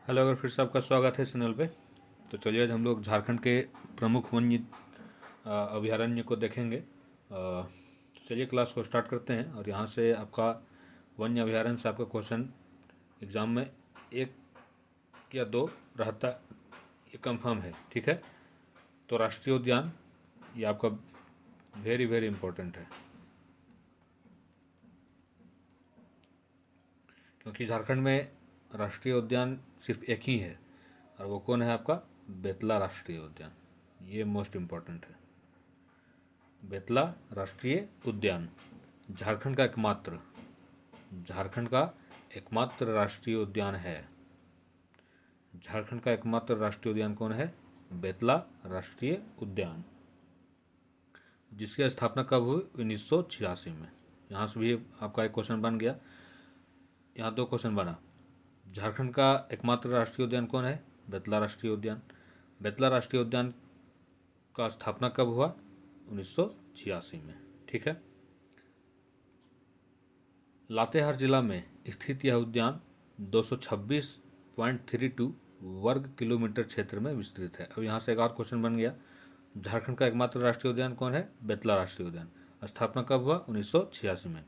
Hello, अगर फिर से आपका स्वागत है इस चैनल पे। तो चलिए आज हम लोग झारखंड के प्रमुख वन्य अभयारण्य को देखेंगे। चलिए क्लास को स्टार्ट करते हैं। और यहाँ से आपका वन्य अभयारण्य से आपका क्वेश्चन एग्ज़ाम में एक या दो रहता, ये कंफर्म है, ठीक है। तो राष्ट्रीय उद्यान ये आपका वेरी वेरी इंपॉर्टेंट है, क्योंकि झारखंड में राष्ट्रीय उद्यान सिर्फ एक ही है, और वो कौन है? आपका बेतला राष्ट्रीय उद्यान। ये मोस्ट इम्पॉर्टेंट है। बेतला राष्ट्रीय उद्यान झारखंड का एकमात्र राष्ट्रीय उद्यान है। झारखंड का एकमात्र राष्ट्रीय उद्यान कौन है? बेतला राष्ट्रीय उद्यान, जिसकी स्थापना कब हुई? 1986 में। यहाँ से भी आपका एक क्वेश्चन बन गया। यहाँ दो क्वेश्चन बना। झारखंड का एकमात्र राष्ट्रीय उद्यान कौन है? बेतला राष्ट्रीय उद्यान। बेतला राष्ट्रीय उद्यान का स्थापना कब हुआ? 1986 में, ठीक है। लातेहार जिला में स्थित यह उद्यान 226.32 वर्ग किलोमीटर क्षेत्र में विस्तृत है। अब यहाँ से एक और क्वेश्चन बन गया। झारखंड का एकमात्र राष्ट्रीय उद्यान कौन है? बेतला राष्ट्रीय उद्यान। स्थापना कब हुआ? 1986 में।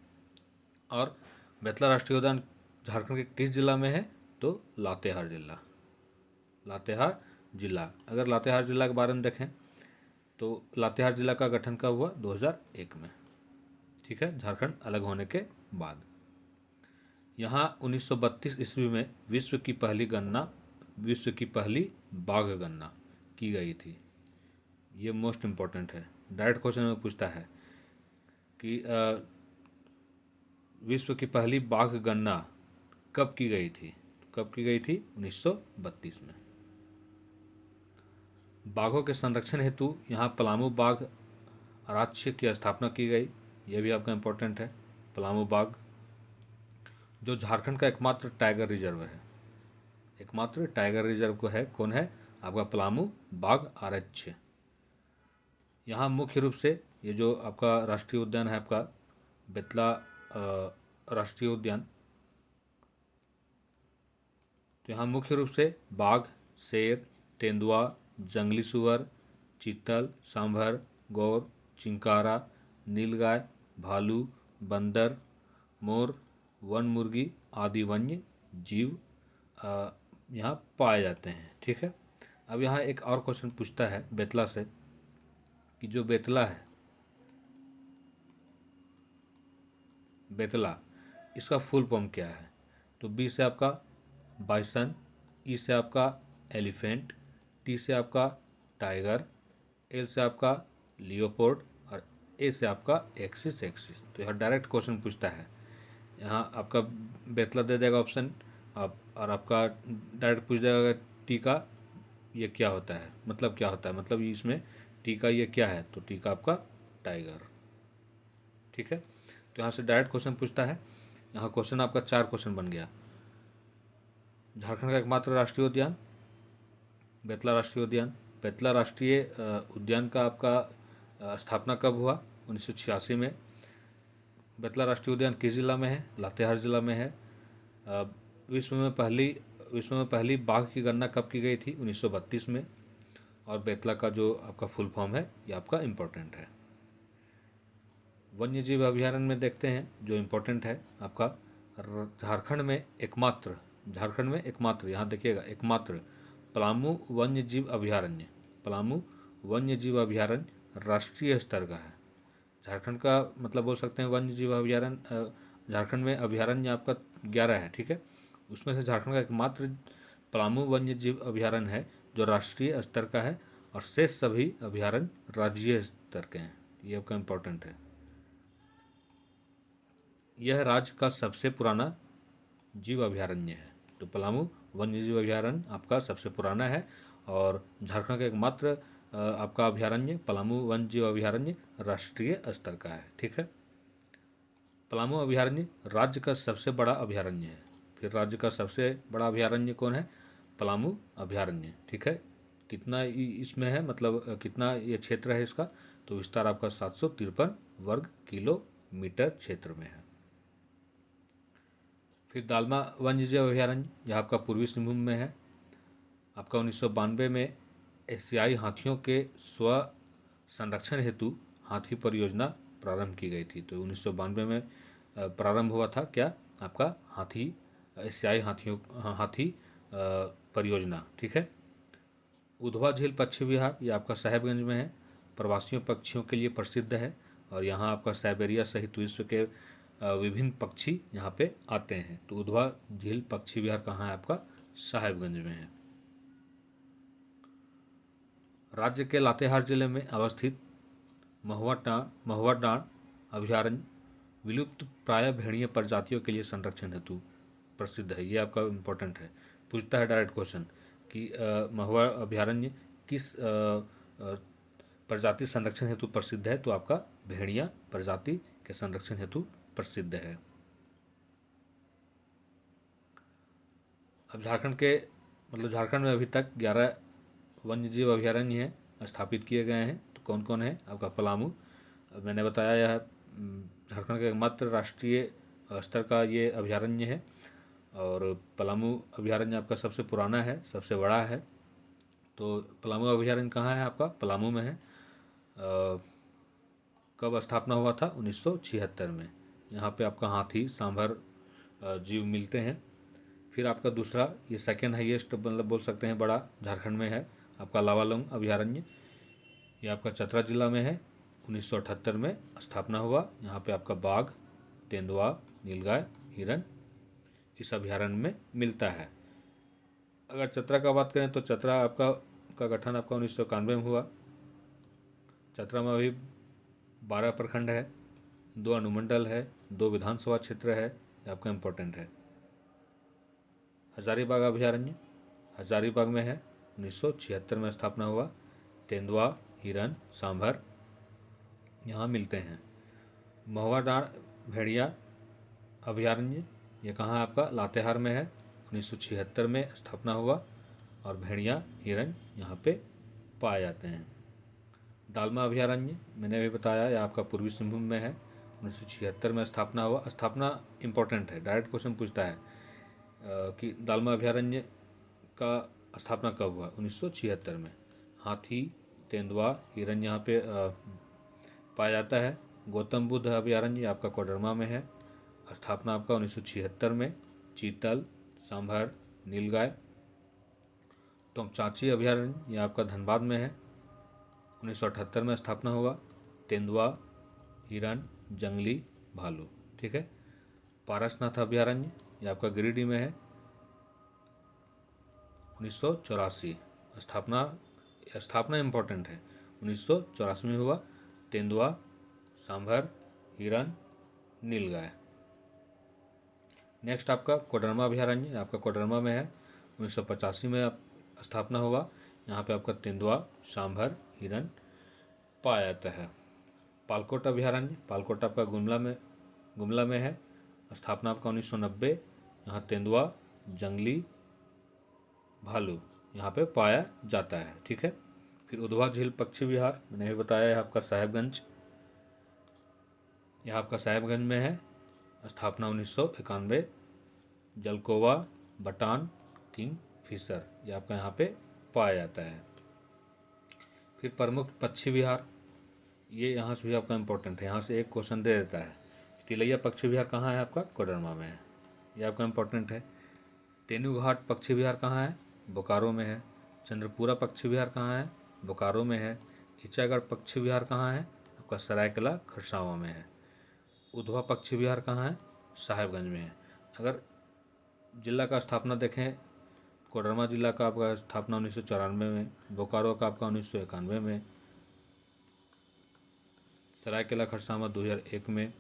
और बेतला राष्ट्रीय उद्यान झारखंड के किस जिला में है? तो लातेहार जिला। लातेहार जिला। अगर लातेहार जिला के बारे में देखें तो लातेहार जिला का गठन कब हुआ? 2001 में, ठीक है, झारखंड अलग होने के बाद। यहाँ 1932 ईस्वी में विश्व की पहली बाघ गणना की गई थी। ये मोस्ट इम्पोर्टेंट है, डायरेक्ट क्वेश्चन में पूछता है कि विश्व की पहली बाघ गणना कब की गई थी? कब की गई थी? 1932 में। बाघों के संरक्षण हेतु यहाँ पलामू बाघ आरक्ष्य की स्थापना की गई। यह भी आपका इम्पोर्टेंट है। पलामू बाघ जो झारखंड का एकमात्र टाइगर रिजर्व है। एकमात्र टाइगर रिजर्व को है कौन है? आपका पलामू बाघ आरक्ष्य। यहाँ मुख्य रूप से ये जो आपका राष्ट्रीय उद्यान है, आपका बेतला राष्ट्रीय उद्यान, तो यहाँ मुख्य रूप से बाघ, शेर, तेंदुआ, जंगली सुअर, चीतल, सांभर, गौर, चिंकारा, नीलगाय, भालू, बंदर, मोर, वन मुर्गी आदि वन्य जीव यहाँ पाए जाते हैं, ठीक है। अब यहाँ एक और क्वेश्चन पूछता है बेतला से कि जो बेतला है, बेतला, इसका फुल फॉर्म क्या है? तो बी से आपका बाइसन, ई से आपका एलिफेंट, टी से आपका टाइगर, एल से आपका लियोपोर्ड, और ए से आपका एक्सिस एक्सिस। तो यह डायरेक्ट क्वेश्चन पूछता है। यहाँ आपका बेतला दे देगा ऑप्शन आप, और आपका डायरेक्ट पूछ देगा टी का ये क्या होता है, मतलब क्या होता है, मतलब इसमें टी का ये क्या है? तो टी का आपका टाइगर, ठीक है। तो यहाँ से डायरेक्ट क्वेश्चन पूछता है। यहाँ क्वेश्चन आपका चार क्वेश्चन बन गया। झारखंड का एकमात्र राष्ट्रीय उद्यान बेतला राष्ट्रीय उद्यान। बेतला राष्ट्रीय उद्यान का आपका स्थापना कब हुआ? 1986 में। बेतला राष्ट्रीय उद्यान किस जिला में है? लातेहार जिला में है। अ, विश्व में पहली बाघ की गणना कब की गई थी? 1932 में। और बेतला का जो आपका फुल फॉर्म है ये आपका इम्पोर्टेंट है। वन्य जीव अभयारण्य में देखते हैं जो इम्पोर्टेंट है आपका झारखंड में एकमात्र, यहाँ देखिएगा, एकमात्र पलामू वन्य जीव अभयारण्य। पलामू वन्य जीव अभयारण्य राष्ट्रीय स्तर का है। झारखंड का मतलब बोल सकते हैं वन्य जीव अभयारण्य। झारखंड में अभयारण्य आपका 11 है, ठीक है। उसमें से झारखंड का एकमात्र पलामू वन्य जीव अभयारण्य है जो राष्ट्रीय स्तर का है, और शेष सभी अभयारण्य राज्य स्तर के हैं। ये आपका इम्पोर्टेंट है। यह राज्य का सबसे पुराना जीव अभयारण्य है। तो पलामू वन्य जीव अभयारण्य आपका सबसे पुराना है, और झारखंड का एकमात्र आपका अभयारण्य पलामू वन्य जीव अभयारण्य राष्ट्रीय स्तर का है, ठीक है। पलामू अभयारण्य राज्य का सबसे बड़ा अभयारण्य है। फिर राज्य का सबसे बड़ा अभयारण्य कौन है? पलामू अभयारण्य, ठीक है। कितना इसमें है, मतलब कितना ये क्षेत्र है इसका? तो विस्तार आपका 753 वर्ग किलोमीटर क्षेत्र में है। फिर दालमा वन्यजीव अभयारण्य, यह आपका पूर्वी सिंहभूम में है। आपका 1992 में एशियाई हाथियों के स्व संरक्षण हेतु हाथी परियोजना प्रारंभ की गई थी। तो 1992 में प्रारंभ हुआ था क्या, आपका एशियाई हाथी परियोजना। ठीक है। उधवा झील पक्षी विहार, ये आपका साहेबगंज में है, प्रवासियों पक्षियों के लिए प्रसिद्ध है और यहाँ आपका साइबेरिया सहित विश्व के विभिन्न पक्षी यहाँ पे आते हैं। तो उधवा झील पक्षी विहार कहाँ है, आपका साहेबगंज में है। राज्य के लातेहार जिले में अवस्थित महुआ डांड अभयारण्य विलुप्त प्राय भेड़िया प्रजातियों के लिए संरक्षण हेतु प्रसिद्ध है। ये आपका इम्पोर्टेंट है, पूछता है डायरेक्ट क्वेश्चन कि महुआ अभयारण्य किस प्रजाति संरक्षण हेतु प्रसिद्ध है, तो आपका भेड़िया प्रजाति के संरक्षण हेतु प्रसिद्ध है। अब झारखंड में अभी तक 11 वन्यजीव अभयारण्य हैं स्थापित किए गए हैं। तो कौन कौन है, आपका पलामू, मैंने बताया यह झारखंड का एकमात्र राष्ट्रीय स्तर का ये अभयारण्य है और पलामू अभयारण्य आपका सबसे पुराना है, सबसे बड़ा है। तो पलामू अभयारण्य कहाँ है, आपका पलामू में है। कब स्थापना हुआ था, 1976 में। यहाँ पे आपका हाथी सांभर जीव मिलते हैं। फिर आपका दूसरा, ये सेकेंड हाईएस्ट मतलब बोल सकते हैं बड़ा झारखंड में है, आपका लावालौंग अभयारण्य। ये आपका चतरा जिला में है, 1978 में स्थापना हुआ। यहाँ पे आपका बाघ, तेंदुआ, नीलगाय, हिरन इस अभयारण्य में मिलता है। अगर चतरा का बात करें तो चतरा का गठन आपका 1991 में हुआ। चतरा में अभी 12 प्रखंड है, 2 अनुमंडल है, 2 विधानसभा क्षेत्र है, ये आपका इम्पोर्टेंट है। हजारीबाग अभयारण्य हजारीबाग में है, 1976 में स्थापना हुआ। तेंदुआ, हिरन, सांभर यहाँ मिलते हैं। महुआ डांड भेड़िया अभयारण्य, ये कहाँ है, आपका लातेहार में है, 1976 में स्थापना हुआ और भेड़िया, हिरन यहाँ पे पाए जाते हैं। दालमा अभयारण्य मैंने भी बताया, यह आपका पूर्वी सिंहभूम में है, 1976 में स्थापना हुआ। स्थापना इम्पोर्टेंट है, डायरेक्ट क्वेश्चन पूछता है कि दालमा अभयारण्य का स्थापना कब हुआ, 1976 में। हाथी, तेंदुआ, हिरन यहाँ पे पाया जाता है। गौतम बुद्ध अभयारण्य आपका कोडरमा में है, स्थापना आपका 1976 में। चीतल, सांभर, नीलगाय। तोमचांची अभयारण्य यह आपका धनबाद में है, 1978 में स्थापना हुआ। तेंदुआ, हिरन, जंगली भालू। ठीक है। पारसनाथ अभयारण्य यह आपका गिरिडीह में है, 1984। स्थापना इम्पोर्टेंट है, 1984 में हुआ। तेंदुआ, सांभर, हिरन, नीलगाय। नेक्स्ट आपका कोडरमा अभयारण्य आपका कोडरमा में है, 1985 में स्थापना हुआ। यहाँ पे आपका तेंदुआ, सांभर, हिरन पाया जाता है। पालकोट अभयारण्य पालकोट आपका गुमला में है, स्थापना आपका 1990। यहाँ तेंदुआ, जंगली भालू यहाँ पे पाया जाता है। ठीक है। फिर उधवा झील पक्षी विहार मैंने भी बताया है, आपका साहेबगंज, यह आपका साहेबगंज में है, स्थापना 1991। जलकोवा, बटान, किंग फिशर ये आपका यहाँ पे पाया जाता है। फिर प्रमुख पक्षी विहार, ये यहाँ से भी आपका इम्पोर्टेंट है, यहाँ से एक क्वेश्चन दे देता है। तिलैया पक्षी विहार कहाँ है, आपका कोडरमा में है, ये आपका इम्पोर्टेंट है। तेनूघाट पक्षी विहार कहाँ है, बोकारो में है। चंद्रपुरा पक्षी विहार कहाँ है, बोकारो में है। ईचागढ़ पक्षी विहार कहाँ है, आपका सरायकला खरसावां में है। उधवा पक्षी विहार कहाँ है, साहेबगंज में है। अगर जिला का स्थापना देखें, कोडरमा जिला का आपका स्थापना 1994 में, बोकारो का आपका 1991 में, सरायकेला खरसावां 2001 में,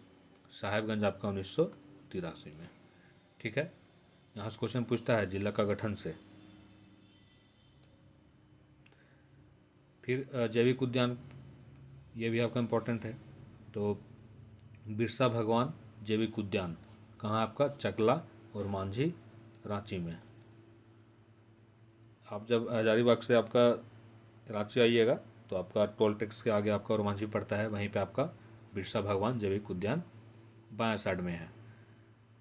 साहेबगंज आपका 1983 में। ठीक है। यहाँ से क्वेश्चन पूछता है जिला का गठन से। फिर जैविक उद्यान, ये भी आपका इम्पोर्टेंट है। तो बिरसा भगवान जैविक उद्यान कहाँ आपका, चकला और मांझी, रांची में। आप जब हजारीबाग से आपका रांची आइएगा तो आपका टोल टैक्स के आगे आपका और मांझी पड़ता है, वहीं पे आपका बिरसा भगवान जैविक उद्यान बाएं साइड में है।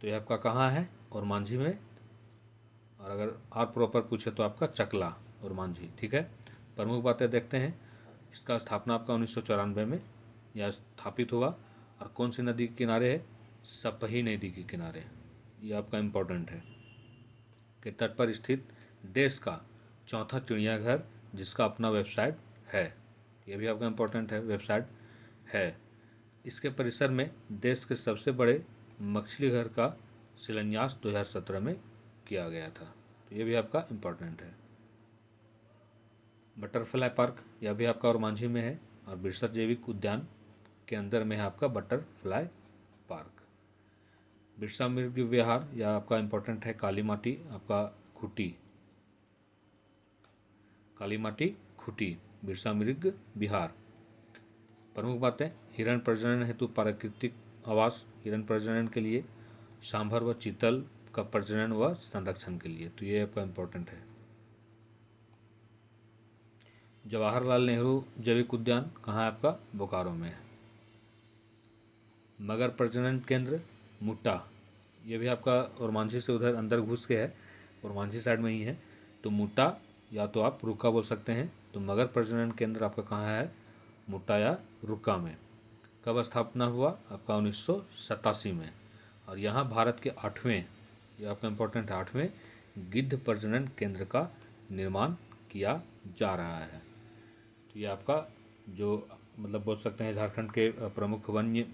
तो ये आपका कहाँ है, और मांझी में। और अगर और प्रॉपर पूछे तो आपका चकला और मांझी। ठीक है, प्रमुख बातें देखते हैं। इसका स्थापना आपका 1994 में यह स्थापित हुआ और कौन सी नदी के किनारे है? सपही नदी के किनारे। ये आपका इम्पोर्टेंट है। के तट पर स्थित देश का चौथा चिड़ियाघर जिसका अपना वेबसाइट है। ये भी आपका इम्पोर्टेंट है, वेबसाइट है। इसके परिसर में देश के सबसे बड़े मछली घर का शिलान्यास 2017 में किया गया था। तो ये भी आपका इम्पोर्टेंट है। बटरफ्लाई पार्क, यह भी आपका और मांझी में है और बिरसा जैविक उद्यान के अंदर में है आपका बटरफ्लाई पार्क। बिरसा मृग विहार, यह आपका इम्पोर्टेंट है। काली माटी आपका खूटी, काली माटी खूटी बिरसा मृग विहार। प्रमुख बातें, हिरण प्रजनन हेतु प्राकृतिक आवास, हिरण प्रजनन के लिए, सांभर व चीतल का प्रजनन व संरक्षण के लिए। तो ये आपका इम्पोर्टेंट है। जवाहरलाल नेहरू जैविक उद्यान कहाँ है? आपका बोकारो में है। मगर प्रजनन केंद्र मुट्टा, ये भी आपका और मांझी से उधर अंदर घुस के है और मांझी साइड में ही है। तो मुट्टा या तो आप रुका बोल सकते हैं। तो मगर प्रजनन केंद्र आपका कहाँ है? मुट्टा या रुका में। कब स्थापना हुआ? आपका 1987 में। और यहाँ भारत के 8वें, ये आपका इम्पोर्टेंट है, 8वें गिद्ध प्रजनन केंद्र का निर्माण किया जा रहा है। तो ये आपका जो मतलब बोल सकते हैं झारखंड के प्रमुख वन्य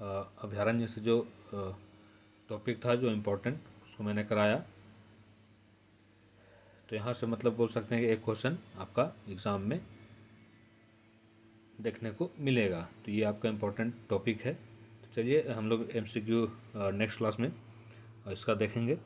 अभयारण्य से जो टॉपिक था जो इम्पोर्टेंट, उसको मैंने कराया। तो यहाँ से मतलब बोल सकते हैं कि एक क्वेश्चन आपका एग्ज़ाम में देखने को मिलेगा। तो ये आपका इम्पोर्टेंट टॉपिक है। तो चलिए हम लोग MCQ नेक्स्ट क्लास में इसका देखेंगे।